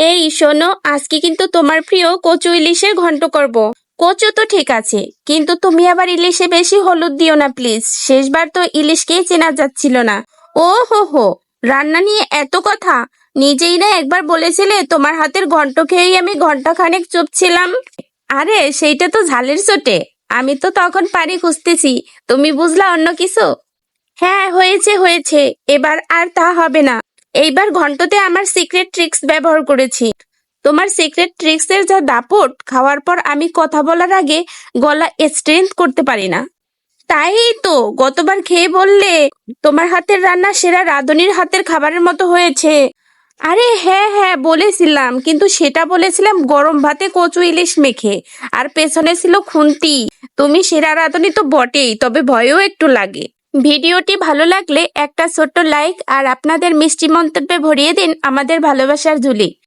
এই শোনো, আজকে কিন্তু তোমার প্রিয় কচু ইলিশের ঘন্ট করব। কচু তো ঠিক আছে, কিন্তু তুমি আবার ইলিশে বেশি হলুদ দিও না প্লিজ। শেষবার তো ইলিশকেই চেনা যাচ্ছিল না। ও হো হো, রান্না নিয়ে এত কথা! নিজেই না একবার বলেছিলে তোমার হাতের ঘন্ট খেয়েই আমি ঘন্টাখানেক চুপ ছিলাম। আরে সেইটা তো ঝালের চোটে। আমি তো তখন পানি খুঁজতেছি, তুমি বুঝলা অন্য কিছু। হ্যাঁ, হয়েছে হয়েছে, এবার আর তা হবে না। এইবার ঘন্টতে আমার সিক্রেট ট্রিক্স ব্যবহার করেছি। তোমার সিক্রেট ট্রিক্সের যা দাপট, খাওয়ার পর আমি কথা বলার আগে গলা স্ট্রেন্থ করতে পারি না। তাই তো গতবার খেয়ে বললে তোমার হাতের রান্না সেরা রাঁধুনির হাতের খাবারের মতো হয়েছে। আরে হ্যাঁ হ্যাঁ বলেছিলাম, কিন্তু সেটা বলেছিলাম গরম ভাতে কচু ইলিশ মেখে, আর পেছনে ছিল খুন্তি। তুমি সেরা রাঁধুনি তো বটেই, তবে ভয়ও একটু লাগে। ভিডিওটি ভালো লাগলে একটা ছোট্ট লাইক আর আপনাদের মিষ্টি মন্তব্যে ভরিয়ে দিন আমাদের ভালোবাসার ঝুলি।